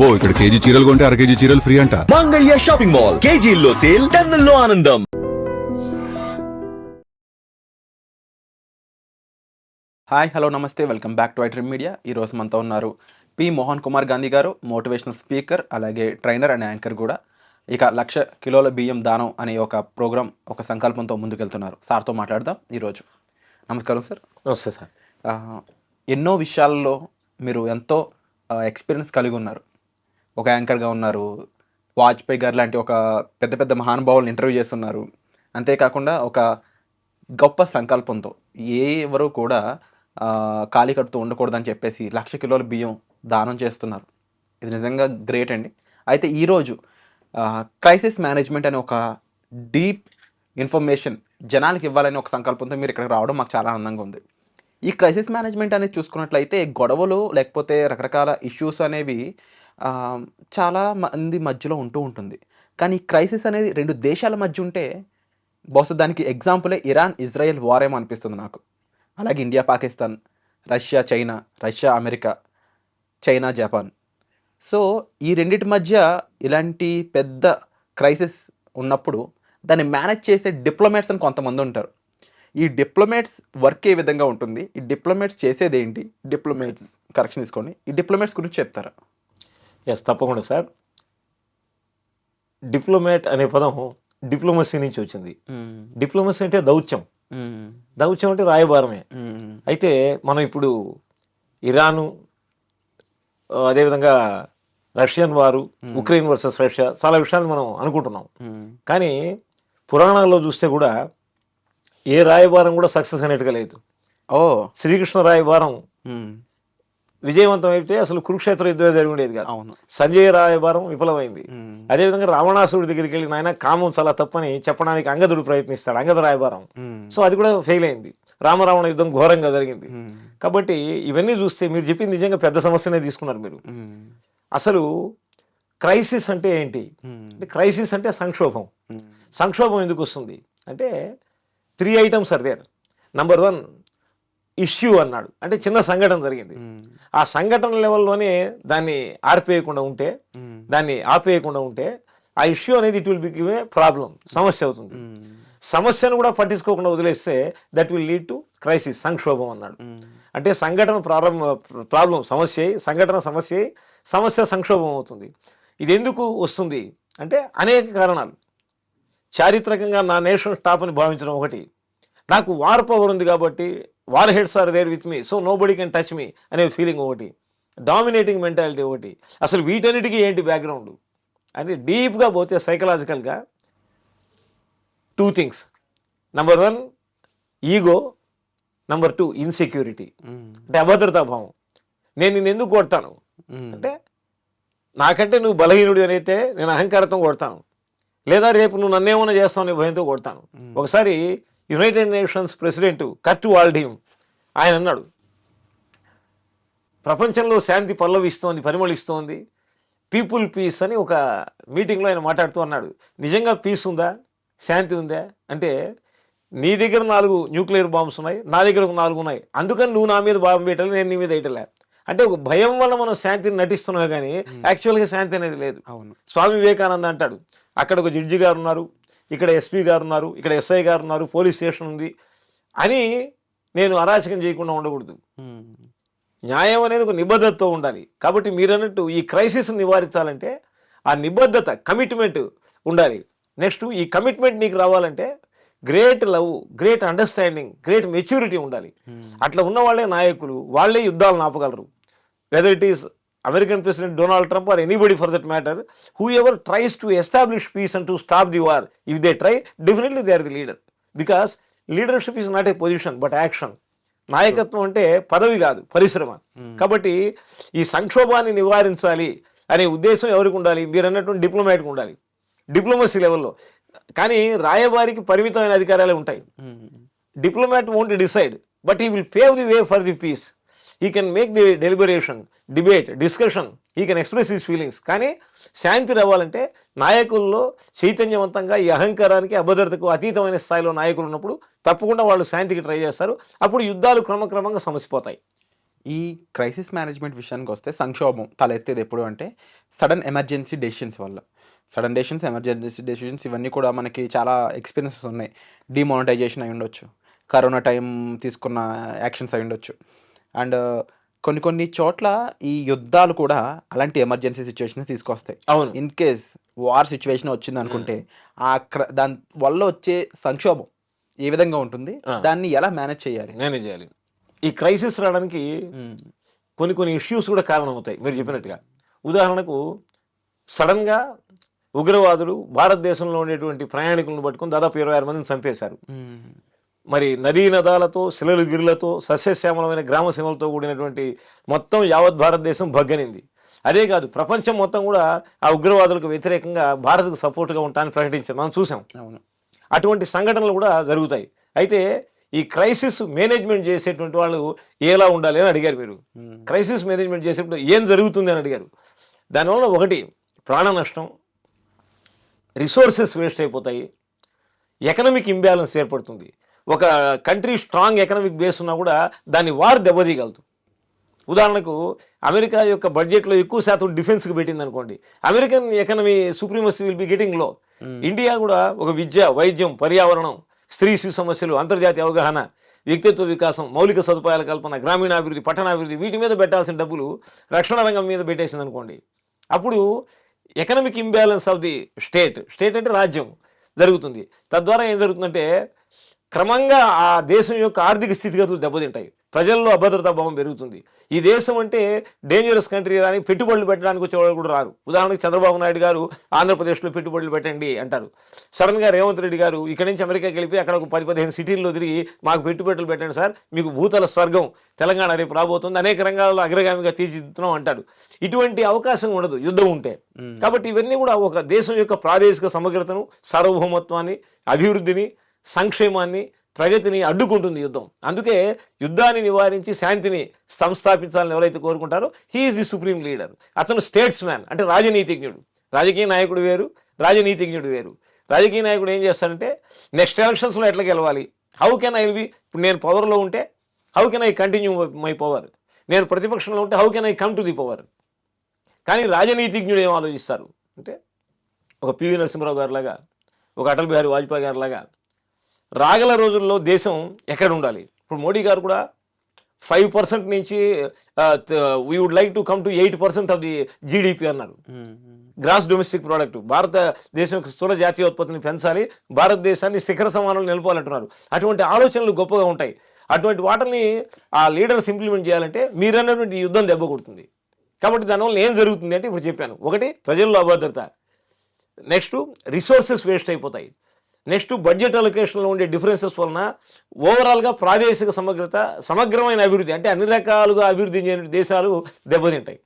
అబ్బో ఇక్కడ కేజీ చీరలు కొంటే అర కేజీ చీరలు ఫ్రీ అంట. మంగళ్య షాపింగ్ మాల్, కేజీల్లో సేల్, టన్నుల్లో ఆనందం. హాయ్, హలో, నమస్తే, welcome back to iDream media. ఈరోజు మనతో ఉన్నారు పి మోహన్ కుమార్ గాంధీ గారు, మోటివేషనల్ స్పీకర్, అలాగే ట్రైనర్ అండ్ యాంకర్ కూడా. ఇక 1,00,000 కిలోల బియ్యం దానం అనే ఒక ప్రోగ్రామ్, ఒక సంకల్పంతో ముందుకెళ్తున్నారు. సార్తో మాట్లాడదాం ఈరోజు. నమస్కారం సార్. నమస్తే సార్. ఎన్నో విషయాల్లో మీరు ఎంతో ఎక్స్పీరియన్స్ కలిగి ఉన్నారు. ఒక యాంకర్గా ఉన్నారు, వాజ్పేయి గారు లాంటి ఒక పెద్ద పెద్ద మహానుభావులను ఇంటర్వ్యూ చేస్తున్నారు. అంతేకాకుండా ఒక గొప్ప సంకల్పంతో ఎవరు కూడా ఖాళీ కడుతూ ఉండకూడదని చెప్పేసి 1,00,000 కిలోల బియ్యం దానం చేస్తున్నారు. ఇది నిజంగా గ్రేట్ అండి. అయితే ఈరోజు క్రైసిస్ మేనేజ్మెంట్ అనే ఒక డీప్ ఇన్ఫర్మేషన్ జనానికి ఇవ్వాలని ఒక సంకల్పంతో మీరు ఇక్కడికి రావడం మాకు చాలా ఆనందంగా ఉంది. ఈ క్రైసిస్ మేనేజ్మెంట్ అనేది చూసుకున్నట్లయితే గొడవలు లేకపోతే రకరకాల ఇష్యూస్ అనేవి చాలా మంది మధ్యలో ఉంటూ ఉంటుంది. కానీ ఈ క్రైసిస్ అనేది 2 దేశాల మధ్య ఉంటే బహుశా దానికి ఎగ్జాంపులే ఇరాన్ ఇజ్రాయెల్ వార్ ఏమో అనిపిస్తుంది నాకు. అలాగే India Pakistan, Russia China, Russia America, China Japan. So ఈ రెండింటి మధ్య ఇలాంటి పెద్ద క్రైసిస్ ఉన్నప్పుడు దాన్ని మేనేజ్ చేసే డిప్లొమాట్స్ అని కొంతమంది ఉంటారు. ఈ డిప్లొమాట్స్ వర్క్ ఏ విధంగా ఉంటుంది, ఈ డిప్లొమాట్స్ చేసేది ఏంటి, డిప్లొమాట్స్ కరెక్షన్ తీసుకోండి, ఈ డిప్లొమాట్స్ గురించి చెప్తారా? ఎస్, తప్పకుండా సార్. డిప్లొమాట్ అనే పదం డిప్లొమసీ నుంచి వచ్చింది. డిప్లొమసీ అంటే దౌత్యం. దౌత్యం అంటే రాయబారమే. అయితే మనం ఇప్పుడు ఇరాను, అదేవిధంగా రష్యన్ వారు, ఉక్రెయిన్ వర్సెస్ రష్యా, చాలా విషయాలు మనం అనుకుంటున్నాం. కానీ పురాణాల్లో చూస్తే కూడా ఏ రాయబారం కూడా సక్సెస్ అనేట్టుగా లేదు. శ్రీకృష్ణ రాయబారం విజయవంతం అయితే అసలు కురుక్షేత్ర యుద్ధం జరిగి ఉండేది కాదు. సంజయ్ రాయబారం విఫలమైంది. అదేవిధంగా రావణాసురుడి దగ్గరికి వెళ్ళి నాయన కామం చాలా తప్పని చెప్పడానికి అంగదుడు ప్రయత్నిస్తాడు, అంగద రాయబారం. సో అది కూడా ఫెయిల్ అయింది. రామరావణ యుద్ధం ఘోరంగా జరిగింది. కాబట్టి ఇవన్నీ చూస్తే మీరు చెప్పింది నిజంగా పెద్ద సమస్యనే తీసుకున్నారు మీరు. అసలు క్రైసిస్ అంటే ఏంటి? క్రైసిస్ అంటే సంక్షోభం. సంక్షోభం ఎందుకు వస్తుంది అంటే 3 items are there. Number 1 issue అన్నాడు, అంటే చిన్న సంఘటన జరిగింది. ఆ సంఘటన లెవెల్లోనే దాన్ని ఆర్పేయకుండా ఉంటే ఆ ఇష్యూ అనేది it will become a problem, సమస్య అవుతుంది. సమస్యను కూడా పట్టించుకోకుండా వదిలేస్తే that will lead to crisis, సంక్షోభం అన్నాడు. అంటే సంఘటన ప్రాబ్లం సమస్య, సంఘటన సమస్య సంక్షోభం అవుతుంది. ఇది ఎందుకు వస్తుంది అంటే అనేక కారణాలు. చారిత్రకంగా నా నేషన్ టాప్ అని భావించడం ఒకటి, నాకు వార్ పవర్ ఉంది కాబట్టి warheads are there with me so nobody can touch me అనే ఫీలింగ్ ఒకటి, డామినేటింగ్ మెంటాలిటీ ఒకటి. అసలు వీటన్నిటికీ ఏంటి బ్యాక్గ్రౌండ్ అంటే డీప్గా పోతే సైకలాజికల్గా 2 things. Number 1 ego, number 2 insecurity, అంటే అభద్రతా భావం. నేను నిన్ను ఎందుకు కొడతాను అంటే నాకంటే నువ్వు బలహీనుడు అని అయితే నేను అహంకారంతో కొడతాను, లేదా రేపు నువ్వు నన్నేమన్నా చేస్తావు నీ భయంతో కొడతాను. ఒకసారి యునైటెడ్ నేషన్స్ ప్రెసిడెంట్ కర్ట్ వాల్డీమ్ ఆయన అన్నాడు, ప్రపంచంలో శాంతి పరిమళిస్తోంది, పీపుల్ పీస్ అని ఒక మీటింగ్లో ఆయన మాట్లాడుతూ అన్నాడు. నిజంగా పీస్ ఉందా, శాంతి ఉందా అంటే నీ దగ్గర 4 న్యూక్లియర్ బాంబ్స్ ఉన్నాయి, నా దగ్గర 4 ఉన్నాయి, అందుకని నువ్వు నా మీద బాంబు పెట్టాలి, నేను నీ మీద వేయటలే. అంటే ఒక భయం వల్ల మనం శాంతిని నటిస్తున్నాం కానీ యాక్చువల్గా శాంతి అనేది లేదు. స్వామి వివేకానంద అంటాడు, అక్కడ ఒక జడ్జి గారు ఉన్నారు, ఇక్కడ ఎస్పీ గారు ఉన్నారు, ఇక్కడ ఎస్ఐ గారు ఉన్నారు, పోలీస్ స్టేషన్ ఉంది అని నేను అరాచకం చేయకుండా ఉండకూడదు. న్యాయం అనేది ఒక నిబద్ధతతో ఉండాలి. కాబట్టి మీరు అన్నట్టు ఈ క్రైసిస్ నివారించాలంటే ఆ నిబద్ధత, కమిట్మెంట్ ఉండాలి. నెక్స్ట్ ఈ కమిట్మెంట్ నీకు రావాలంటే great love, great understanding, great maturity ఉండాలి. అట్లా ఉన్న వాళ్ళే నాయకులు, వాళ్ళే యుద్ధాలను ఆపగలరు. Whether it is American President Donald Trump or anybody for that matter, whoever tries to establish peace and to stop the war, if they try, definitely they are the leader. Because leadership is not a position but action. నాయకత్వం అంటే పదవి కాదు, పరిశ్రమ. కాబట్టి ఈ సంక్షోభాన్ని నివారించాలి అనే ఉద్దేశం ఎవరికి ఉండాలి? మీరు అన్నటువంటి డిప్లొమాట్కి ఉండాలి, డిప్లొమసీ లెవెల్లో. కానీ రాయబారికి పరిమితమైన అధికారాలే ఉంటాయి. Diplomat won't decide, but he will pave the way for the peace. He can make the deliberation, debate, discussion, he can express his feelings. కానీ శాంతి రావాలంటే నాయకుల్లో చైతన్యవంతంగా ఈ అహంకారానికి, అభద్రతకు అతీతమైన స్థాయిలో నాయకులు ఉన్నప్పుడు తప్పకుండా వాళ్ళు శాంతికి ట్రై చేస్తారు. అప్పుడు యుద్ధాలు క్రమక్రమంగా సమసిపోతాయి. ఈ క్రైసిస్ మేనేజ్మెంట్ విషయానికి వస్తే సంక్షోభం తలెత్తేది ఎప్పుడు అంటే సడన్ ఎమర్జెన్సీ డెసిషన్స్ వల్ల. సడన్ డెసిషన్స్, ఎమర్జెన్సీ డెసిషన్స్ ఇవన్నీ కూడా మనకి చాలా ఎక్స్‌పీరియన్సెస్ ఉన్నాయి. డీమానిటైజేషన్ అయి ఉండొచ్చు. కరోనా టైం తీసుకున్న యాక్షన్స్ అయి ఉండొచ్చు. అండ్ కొన్ని కొన్ని చోట్ల ఈ యుద్ధాలు కూడా అలాంటి ఎమర్జెన్సీ సిట్యుయేషన్స్ తీసుకొస్తాయి. అవును. ఇన్ కేస్ వార్ సిట్యుయేషన్ వచ్చిందనుకుంటే దాని వల్ల వచ్చే సంక్షోభం ఏ విధంగా ఉంటుంది? దాన్ని ఎలా మేనేజ్ చేయాలి? మేనేజ్ చేయాలి. ఈ క్రైసిస్ రావడానికి హ్మ్. కొన్ని కొన్ని ఇష్యూస్ కూడా కారణమవుతాయి మీరు చెప్పినట్టుగా. ఉదాహరణకు సడన్‌గా ఉగ్రవాదులు భారతదేశంలో ఉండేటువంటి ప్రయాణికులను పట్టుకొని దాదాపు 26 మందిని చంపేశారు. హ్మ్. మరి నదీ నదాలతో, శిలలు గిరులతో, సస్యశ్యామలమైన గ్రామ సీమలతో కూడినటువంటి మొత్తం యావత్ భారతదేశం భగ్గనింది. అదే కాదు, ప్రపంచం మొత్తం కూడా ఆ ఉగ్రవాదులకు వ్యతిరేకంగా భారత్కు సపోర్ట్గా ఉంటానని ప్రకటించారు. మనం చూసాం. అవును. అటువంటి సంఘటనలు కూడా జరుగుతాయి. అయితే ఈ క్రైసిస్ మేనేజ్మెంట్ చేసేటువంటి వాళ్ళు ఎలా ఉండాలి అని అడిగారు మీరు. హ్మ్. క్రైసిస్ మేనేజ్మెంట్ చేసేప్పుడు ఏం జరుగుతుంది అని అడిగారు. దానివల్ల ఒకటి ప్రాణ నష్టం, రిసోర్సెస్ వేస్ట్ అయిపోతాయి, ఎకనామిక్ ఇంబ్యాలెన్స్ ఏర్పడుతుంది. ఒక కంట్రీ స్ట్రాంగ్ ఎకనామిక్ బేస్ ఉన్నా కూడా దాన్ని వార్ దెబ్బతీయగలదు. ఉదాహరణకు అమెరికా యొక్క బడ్జెట్లో ఎక్కువ శాతం డిఫెన్స్కి పెట్టింది అనుకోండి, American economy supremacy will be getting లో. ఇండియా కూడా ఒక విద్య, వైద్యం, పర్యావరణం, స్త్రీ శిశు సమస్యలు, అంతర్జాతీయ అవగాహన, వ్యక్తిత్వ వికాసం, మౌలిక సదుపాయాల కల్పన, గ్రామీణాభివృద్ధి, పట్టణాభివృద్ధి, వీటి మీద పెట్టాల్సిన డబ్బులు రక్షణ రంగం మీద పెట్టేసింది అనుకోండి, అప్పుడు economic imbalance of the state అంటే రాజ్యం జరుగుతుంది. తద్వారా ఏం జరుగుతుందంటే క్రమంగా ఆ దేశం యొక్క ఆర్థిక స్థితిగతులు దెబ్బతింటాయి, ప్రజల్లో అభద్రతా భావం పెరుగుతుంది. ఈ దేశం అంటే డేంజరస్ కంట్రీ అని పెట్టుబడులు పెట్టడానికి వచ్చేవాళ్ళు కూడా రారు. ఉదాహరణకు చంద్రబాబు నాయుడు గారు ఆంధ్రప్రదేశ్లో పెట్టుబడులు పెట్టండి అంటారు. సడన్గా రేవంత్ రెడ్డి గారు ఇక్కడి నుంచి అమెరికాకి వెళ్ళి అక్కడ ఒక 10-15 సిటీల్లో తిరిగి మాకు పెట్టుబడులు పెట్టండి సార్, మీకు భూతల స్వర్గం తెలంగాణ రేపు రాబోతుంది, అనేక రంగాల్లో అగ్రగామిగా తీర్చిదిద్దుతున్నాం అంటాడు. ఇటువంటి అవకాశం ఉండదు యుద్ధం ఉంటే. కాబట్టి ఇవన్నీ కూడా ఒక దేశం యొక్క ప్రాదేశిక సమగ్రతను, సార్వభౌమత్వాన్ని, అభివృద్ధిని, సంక్షేమాన్ని, ప్రగతిని అడ్డుకుంటుంది యుద్ధం. అందుకే యుద్ధాన్ని నివారించి శాంతిని సంస్థాపించాలని ఎవరైతే కోరుకుంటారో హీఈస్ ది సుప్రీం లీడర్. అతను స్టేట్స్ మ్యాన్ అంటే రాజనీతిజ్ఞుడు. రాజకీయ నాయకుడు వేరు, రాజనీతిజ్ఞుడు వేరు. రాజకీయ నాయకుడు ఏం చేస్తాడంటే నెక్స్ట్ ఎలక్షన్స్లో ఎట్లా గెలవాలి, హౌ కెన్ ఐ బి, ఇప్పుడు నేను పవర్లో ఉంటే how can I continue my power, నేను ప్రతిపక్షంలో ఉంటే how can I come to the power. కానీ రాజనీతిజ్ఞుడు ఏం ఆలోచిస్తారు అంటే ఒక పివి నరసింహరావు గారిలాగా, ఒక అటల్ బిహారీ వాజ్పేయి గారిలాగా రాగల రోజుల్లో దేశం ఎక్కడ ఉండాలి. ఇప్పుడు మోడీ గారు కూడా 5% నుంచి we would like to come to 8% of the GDP అన్నారు, గ్రాస్ డొమెస్టిక్ ప్రోడక్ట్. భారతదేశం యొక్క స్థూల జాతీయ ఉత్పత్తిని పెంచాలి, భారతదేశాన్ని శిఖర సమానంలో నిలపాలంటున్నారు. అటువంటి ఆలోచనలు గొప్పగా ఉంటాయి. అటువంటి వాటిని ఆ లీడర్స్ ఇంప్లిమెంట్ చేయాలంటే మీరన్నటువంటి యుద్ధం దెబ్బ కొడుతుంది. కాబట్టి దానివల్ల ఏం జరుగుతుంది అంటే ఇప్పుడు చెప్పాను. ఒకటి ప్రజల్లో అభద్రత, నెక్స్ట్ రిసోర్సెస్ వేస్ట్ అయిపోతాయి, నెక్స్ట్ బడ్జెట్ అలొకేషన్లో ఉండే డిఫరెన్సెస్ వలన ఓవరాల్గా ప్రాదేశిక సమగ్రత, సమగ్రమైన అభివృద్ధి అంటే అన్ని రకాలుగా అభివృద్ధి చెందిన దేశాలు దెబ్బతింటాయి.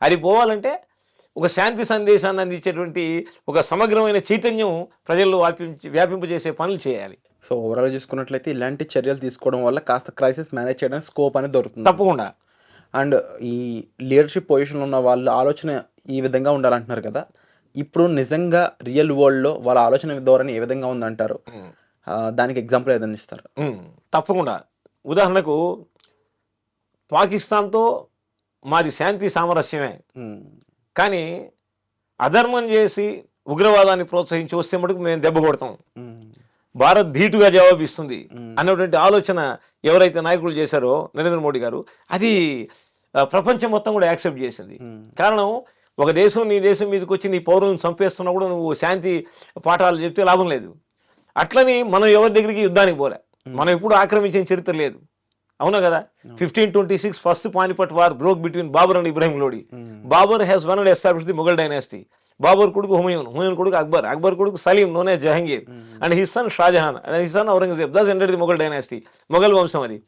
అది పోవాలంటే ఒక శాంతి సందేశాన్ని అందించేటువంటి ఒక సమగ్రమైన చైతన్యం ప్రజల్లో వ్యాపింపజేసే పనులు చేయాలి. సో ఓవరాల్ చూసుకున్నట్లయితే ఇలాంటి చర్యలు తీసుకోవడం వల్ల కాస్త క్రైసిస్ మేనేజ్ చేయడానికి స్కోప్ అనేది దొరుకుతుంది తప్పకుండా. అండ్ ఈ లీడర్షిప్ పొజిషన్లో ఉన్న వాళ్ళ ఆలోచన ఈ విధంగా ఉండాలంటున్నారు కదా, ఇప్పుడు నిజంగా రియల్ వరల్డ్లో వాళ్ళ ఆలోచన ధోరణి ఏ విధంగా ఉందంటారు? దానికి ఎగ్జాంపుల్ ఏదైనా ఇస్తారు? తప్పకుండా. ఉదాహరణకు పాకిస్తాన్తో మాది శాంతి సామరస్యమే, కానీ అధర్మం చేసి ఉగ్రవాదాన్ని ప్రోత్సహించి వస్తే మటుకు మేము దెబ్బ కొడతాం, భారత్ ధీటుగా జవాబిస్తుంది అన్నటువంటి ఆలోచన ఎవరైతే నాయకులు చేశారో నరేంద్ర మోడీ గారు, అది ప్రపంచం మొత్తం కూడా యాక్సెప్ట్ చేసింది. కారణం ఒక దేశం నీ దేశం మీదకి వచ్చి నీ పౌరులను చంపేస్తున్నా కూడా నువ్వు శాంతి పాఠాలు చెప్తే లాభం లేదు. అట్లని మనం ఎవరి దగ్గరికి యుద్ధానికి పోలే, మనం ఎప్పుడు ఆక్రమించిన చరిత్ర లేదు, అవునా కదా. 1526 first Panipat war broke between Babur and Ibrahim Lodi. Babur has won and establish the Mughal dynasty. Babur కొడుకు హుమయూన్, హుమయూన్ కొడుకు అక్బర్, అక్బర్ కొడుకు Salim known as Jahangir and his son Shah Jahan and his son Aurangzeb. Thus entered the Mughal dynasty. Mughal వంశం అది.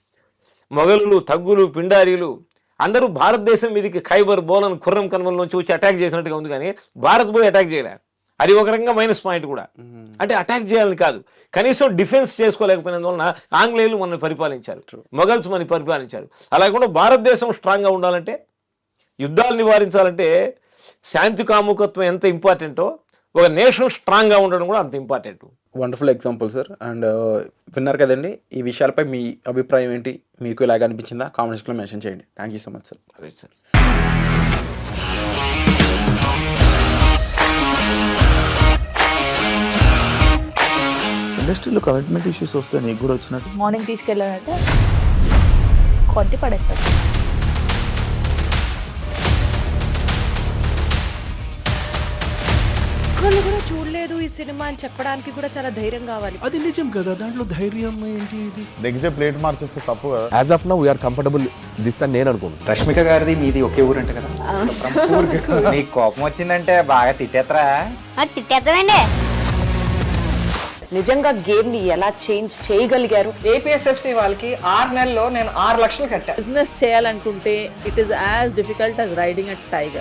మొఘలులు, తగ్గులు, పిండారీలు అందరూ భారతదేశం మీదకి ఖైబర్, బోలన్, ఖుర్రం కన్వల్ నుంచి వచ్చి అటాక్ చేసినట్టుగా ఉంది, కానీ భారత్ పోయి అటాక్ చేయలే. అది ఒక రకంగా మైనస్ పాయింట్ కూడా. అంటే అటాక్ చేయాలని కాదు, కనీసం డిఫెన్స్ చేసుకోలేకపోయినందువలన ఆంగ్లేయులు మనల్ని పరిపాలించారు, మొఘల్స్ మనల్ని పరిపాలించారు. అలా కూడా భారతదేశం స్ట్రాంగ్గా ఉండాలంటే, యుద్ధాలు నివారించాలంటే శాంతి కాముకత్వం ఎంత ఇంపార్టెంటో ఒక నేషన్ స్ట్రాంగ్గా ఉండడం కూడా అంత important. Wonderful example sir. And విన్నారు కదండి, ఈ విషయాలపై మీ అభిప్రాయం ఏంటి, మీకు ఇలాగ అనిపించిందా కామెంట్ సెక్షన్లో మెన్షన్ చేయండి. Thank you so much sir. Right sir. ఇండస్ట్రీలో కమిట్మెంట్ ఇష్యూస్ వస్తే నీకు కూడా వచ్చినట్టు మార్నింగ్ తీసుకెళ్ళానంటే కొట్టి పడేస్తారు. ఒక్కళ్ళు కూడా చూడలేదు ఈ సినిమా అని చెప్పడానికి కూడా చాలా ధైర్యం కావాలి. అది నిజం కదా, దాంట్లో ధైర్యం ఏంటి? ఇది నెక్స్ట్ డే ప్లేట్ మార్చేస్తే తప్పు కదా. As of now we are comfortable this అని నేను అనుకుంటున్నాను. రష్మిక గారిది మీది ఒకే ఊరు అంటే కదా? నీకు కోపం వచ్చిందంటే బాగా తిట్టేత్తరా? తిట్టేద్దామండి. నిజంగా గేమ్ ని ఎలా చేంజ్ చేయగలిగారు? ఏపీఎస్ఎఫ్సి వాళ్ళకి 6 నెలల్లో నేను 6 లక్షలు కట్టా. బిజినెస్ చేయాలనుకుంటే it is as difficult as riding a tiger.